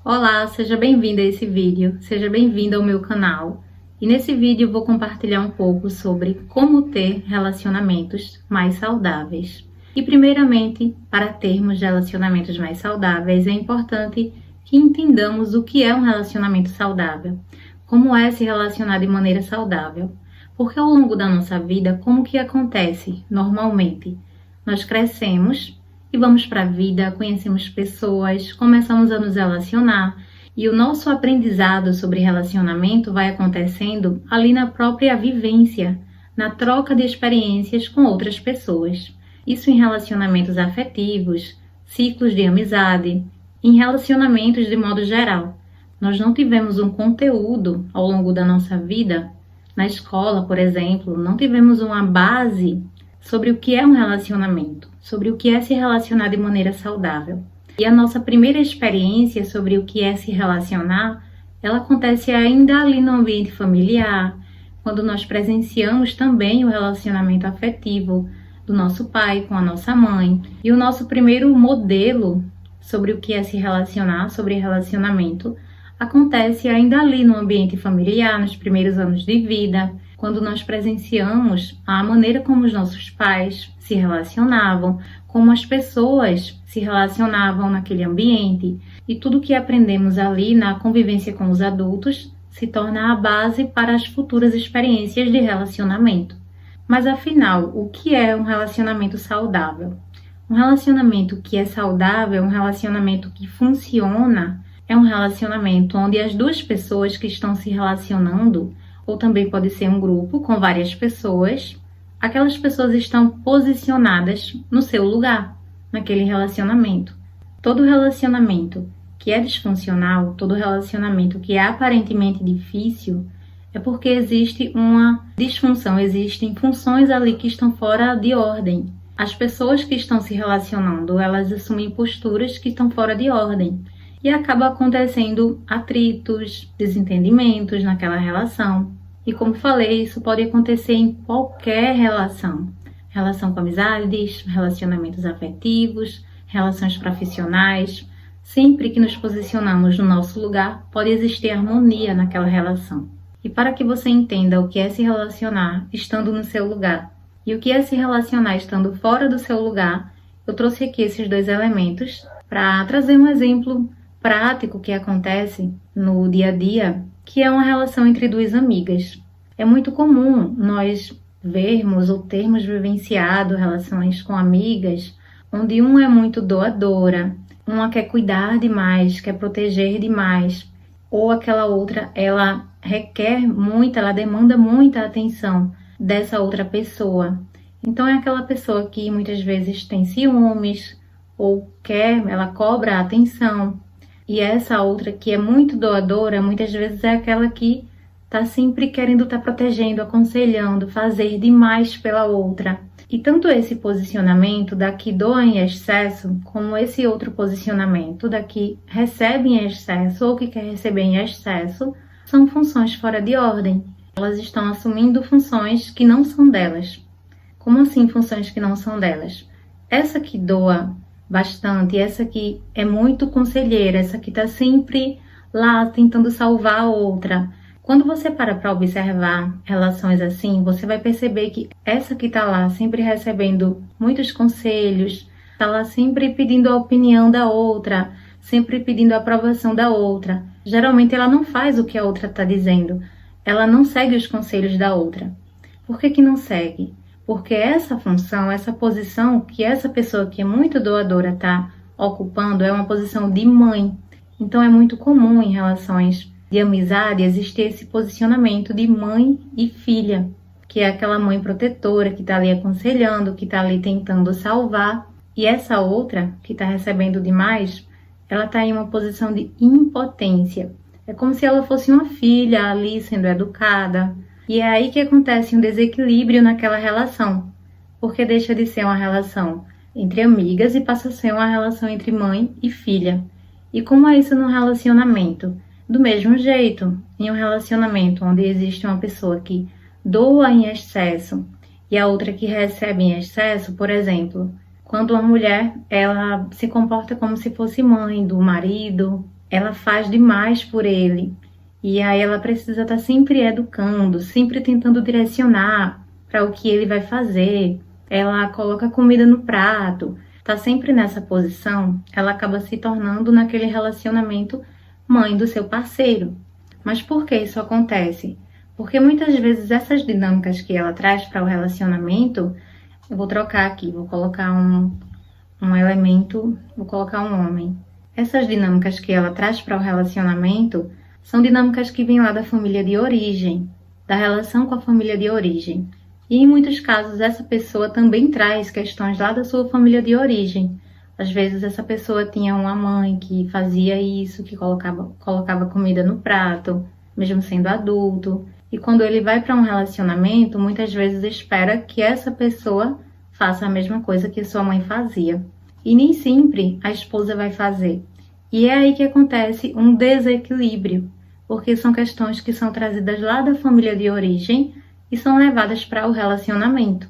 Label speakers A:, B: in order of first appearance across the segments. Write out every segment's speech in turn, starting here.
A: Olá, seja bem-vindo a esse vídeo, seja bem-vindo ao meu canal. E nesse vídeo eu vou compartilhar um pouco sobre como ter relacionamentos mais saudáveis. E primeiramente, para termos relacionamentos mais saudáveis, é importante que entendamos o que é um relacionamento saudável, como é se relacionar de maneira saudável. Porque ao longo da nossa vida, como que acontece normalmente? Nós crescemos e vamos para a vida, conhecemos pessoas, começamos a nos relacionar e o nosso aprendizado sobre relacionamento vai acontecendo ali na própria vivência, na troca de experiências com outras pessoas. Isso em relacionamentos afetivos, ciclos de amizade, em relacionamentos de modo geral. Nós não tivemos um conteúdo ao longo da nossa vida, na escola, por exemplo, não tivemos uma base sobre o que é um relacionamento, sobre o que é se relacionar de maneira saudável. E a nossa primeira experiência sobre o que é se relacionar, ela acontece ainda ali no ambiente familiar, quando nós presenciamos também o relacionamento afetivo do nosso pai com a nossa mãe. E o nosso primeiro modelo sobre o que é se relacionar, sobre relacionamento, acontece ainda ali no ambiente familiar, nos primeiros anos de vida, quando nós presenciamos a maneira como os nossos pais se relacionavam, como as pessoas se relacionavam naquele ambiente, e tudo que aprendemos ali na convivência com os adultos se torna a base para as futuras experiências de relacionamento. Mas afinal, o que é um relacionamento saudável? Um relacionamento que é saudável, um relacionamento que funciona, é um relacionamento onde as duas pessoas que estão se relacionando, ou também pode ser um grupo com várias pessoas, aquelas pessoas estão posicionadas no seu lugar, naquele relacionamento. Todo relacionamento que é disfuncional, todo relacionamento que é aparentemente difícil, é porque existe uma disfunção, existem funções ali que estão fora de ordem. As pessoas que estão se relacionando, elas assumem posturas que estão fora de ordem. E acaba acontecendo atritos, desentendimentos naquela relação. E como falei, isso pode acontecer em qualquer relação. Relação com amizades, relacionamentos afetivos, relações profissionais. Sempre que nos posicionamos no nosso lugar, pode existir harmonia naquela relação. E para que você entenda o que é se relacionar estando no seu lugar e o que é se relacionar estando fora do seu lugar, eu trouxe aqui esses dois elementos para trazer um exemplo prático que acontece no dia a dia, que é uma relação entre duas amigas. É muito comum nós vermos ou termos vivenciado relações com amigas onde uma é muito doadora, uma quer cuidar demais, quer proteger demais, ou aquela outra, ela requer muito, ela demanda muita atenção dessa outra pessoa. Então é aquela pessoa que muitas vezes tem ciúmes, ou ela cobra a atenção. E essa outra que é muito doadora, muitas vezes é aquela que está sempre querendo estar protegendo, aconselhando, fazer demais pela outra. E tanto esse posicionamento da que doa em excesso, como esse outro posicionamento da que recebe em excesso ou que quer receber em excesso, são funções fora de ordem. Elas estão assumindo funções que não são delas. Como assim funções que não são delas? Essa que doa bastante, essa que é muito conselheira, essa que está sempre lá tentando salvar a outra. Quando você para observar relações assim, você vai perceber que essa que está lá sempre recebendo muitos conselhos, está lá sempre pedindo a opinião da outra, sempre pedindo a aprovação da outra. Geralmente ela não faz o que a outra está dizendo, ela não segue os conselhos da outra. Por que que não segue? Porque essa função, essa posição que essa pessoa que é muito doadora está ocupando é uma posição de mãe. Então é muito comum em relações de amizade existir esse posicionamento de mãe e filha, que é aquela mãe protetora que está ali aconselhando, que está ali tentando salvar. E essa outra, que está recebendo demais, ela está em uma posição de impotência. É como se ela fosse uma filha ali sendo educada. E é aí que acontece um desequilíbrio naquela relação, porque deixa de ser uma relação entre amigas e passa a ser uma relação entre mãe e filha. E como é isso no relacionamento? Do mesmo jeito, em um relacionamento onde existe uma pessoa que doa em excesso e a outra que recebe em excesso, por exemplo, quando uma mulher ela se comporta como se fosse mãe do marido, ela faz demais por ele. E aí ela precisa estar sempre educando, sempre tentando direcionar para o que ele vai fazer. Ela coloca comida no prato, tá sempre nessa posição, ela acaba se tornando naquele relacionamento mãe do seu parceiro. Mas por que isso acontece? Porque muitas vezes essas dinâmicas que ela traz para o relacionamento, eu vou trocar aqui, vou colocar um elemento, vou colocar um homem. Essas dinâmicas que ela traz para o relacionamento são dinâmicas que vêm lá da família de origem, da relação com a família de origem. E em muitos casos essa pessoa também traz questões lá da sua família de origem. Às vezes essa pessoa tinha uma mãe que fazia isso, que colocava comida no prato, mesmo sendo adulto. E quando ele vai para um relacionamento, muitas vezes espera que essa pessoa faça a mesma coisa que sua mãe fazia. E nem sempre a esposa vai fazer. E é aí que acontece um desequilíbrio, porque são questões que são trazidas lá da família de origem e são levadas para o relacionamento.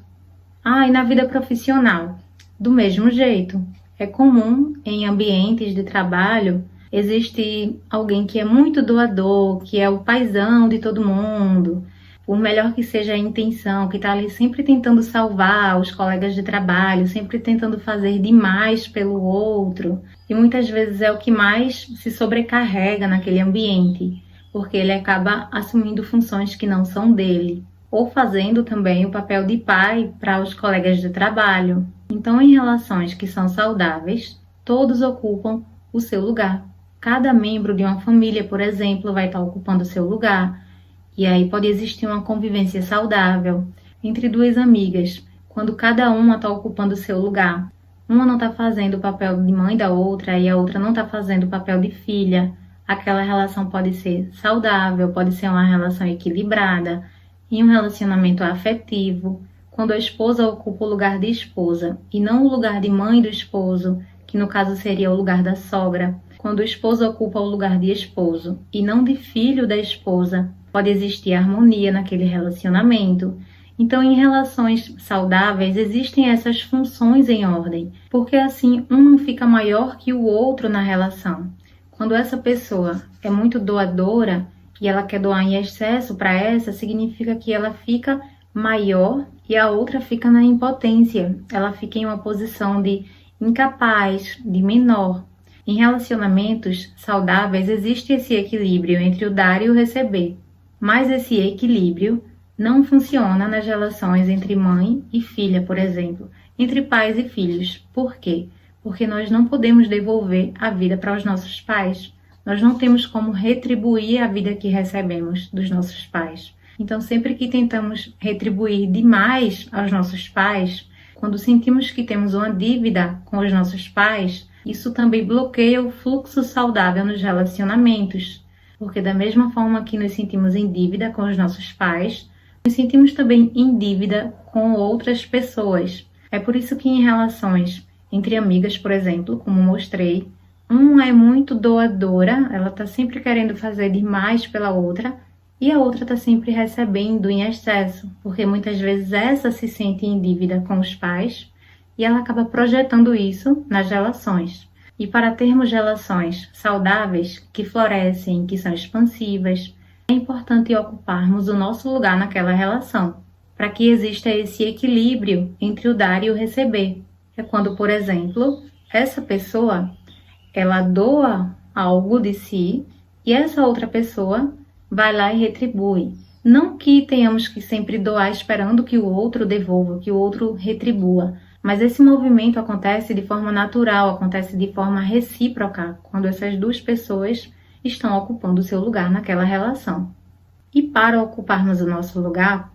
A: E na vida profissional, do mesmo jeito. É comum em ambientes de trabalho existe alguém que é muito doador, que é o paizão de todo mundo, por melhor que seja a intenção, que está ali sempre tentando salvar os colegas de trabalho, sempre tentando fazer demais pelo outro. E muitas vezes é o que mais se sobrecarrega naquele ambiente, porque ele acaba assumindo funções que não são dele, ou fazendo também o papel de pai para os colegas de trabalho. Então, em relações que são saudáveis, todos ocupam o seu lugar. Cada membro de uma família, por exemplo, vai estar ocupando o seu lugar. E aí pode existir uma convivência saudável entre duas amigas, quando cada uma está ocupando o seu lugar. Uma não está fazendo o papel de mãe da outra e a outra não está fazendo o papel de filha. Aquela relação pode ser saudável, pode ser uma relação equilibrada. Em um relacionamento afetivo, quando a esposa ocupa o lugar de esposa e não o lugar de mãe do esposo, que no caso seria o lugar da sogra, quando o esposo ocupa o lugar de esposo e não de filho da esposa, pode existir harmonia naquele relacionamento. Então, em relações saudáveis, existem essas funções em ordem, porque assim um não fica maior que o outro na relação. Quando essa pessoa é muito doadora, e ela quer doar em excesso para essa, significa que ela fica maior e a outra fica na impotência. Ela fica em uma posição de incapaz, de menor. Em relacionamentos saudáveis existe esse equilíbrio entre o dar e o receber. Mas esse equilíbrio não funciona nas relações entre mãe e filha, por exemplo, entre pais e filhos. Por quê? Porque nós não podemos devolver a vida para os nossos pais. Nós não temos como retribuir a vida que recebemos dos nossos pais. Então, sempre que tentamos retribuir demais aos nossos pais, quando sentimos que temos uma dívida com os nossos pais, isso também bloqueia o fluxo saudável nos relacionamentos. Porque da mesma forma que nos sentimos em dívida com os nossos pais, nos sentimos também em dívida com outras pessoas. É por isso que em relações entre amigas, por exemplo, como mostrei, uma é muito doadora, ela está sempre querendo fazer demais pela outra, e a outra está sempre recebendo em excesso, porque muitas vezes essa se sente em dívida com os pais, e ela acaba projetando isso nas relações. E para termos relações saudáveis, que florescem, que são expansivas, é importante ocuparmos o nosso lugar naquela relação, para que exista esse equilíbrio entre o dar e o receber. É quando, por exemplo, essa pessoa ela doa algo de si e essa outra pessoa vai lá e retribui. Não que tenhamos que sempre doar esperando que o outro devolva, que o outro retribua, mas esse movimento acontece de forma natural, acontece de forma recíproca, quando essas duas pessoas estão ocupando o seu lugar naquela relação. E para ocuparmos o nosso lugar,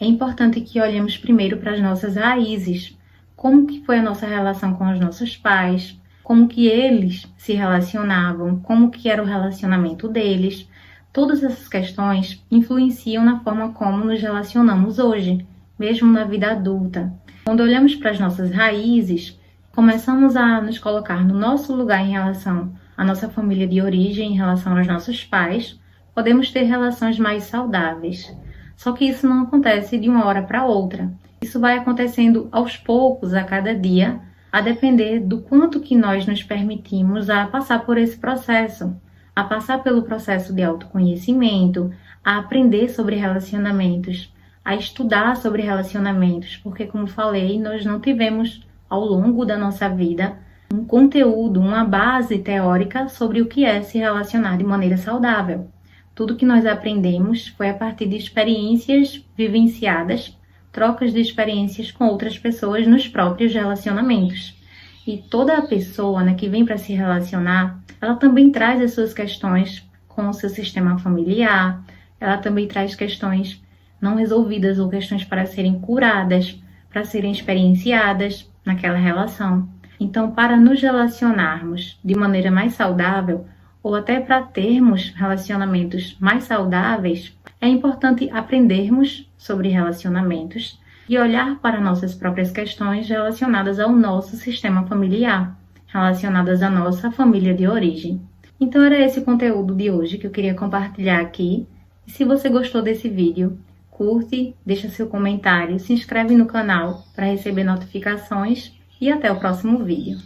A: é importante que olhemos primeiro para as nossas raízes, como que foi a nossa relação com os nossos pais, como que eles se relacionavam, como que era o relacionamento deles. Todas essas questões influenciam na forma como nos relacionamos hoje, mesmo na vida adulta. Quando olhamos para as nossas raízes, começamos a nos colocar no nosso lugar em relação à nossa família de origem, em relação aos nossos pais, podemos ter relações mais saudáveis. Só que isso não acontece de uma hora para outra. Isso vai acontecendo aos poucos, a cada dia, a depender do quanto que nós nos permitimos a passar por esse processo. a passar pelo processo de autoconhecimento, a aprender sobre relacionamentos, a estudar sobre relacionamentos, porque, como falei, nós não tivemos ao longo da nossa vida um conteúdo, uma base teórica sobre o que é se relacionar de maneira saudável. Tudo que nós aprendemos foi a partir de experiências vivenciadas, trocas de experiências com outras pessoas nos próprios relacionamentos. E toda a pessoa, né, que vem para se relacionar, ela também traz as suas questões com o seu sistema familiar, ela também traz questões não resolvidas ou questões para serem curadas, para serem experienciadas naquela relação. Então, para nos relacionarmos de maneira mais saudável, ou até para termos relacionamentos mais saudáveis, é importante aprendermos sobre relacionamentos e olhar para nossas próprias questões relacionadas ao nosso sistema familiar, relacionadas à nossa família de origem. Então, era esse o conteúdo de hoje que eu queria compartilhar aqui. E se você gostou desse vídeo, curte, deixa seu comentário, se inscreve no canal para receber notificações e até o próximo vídeo.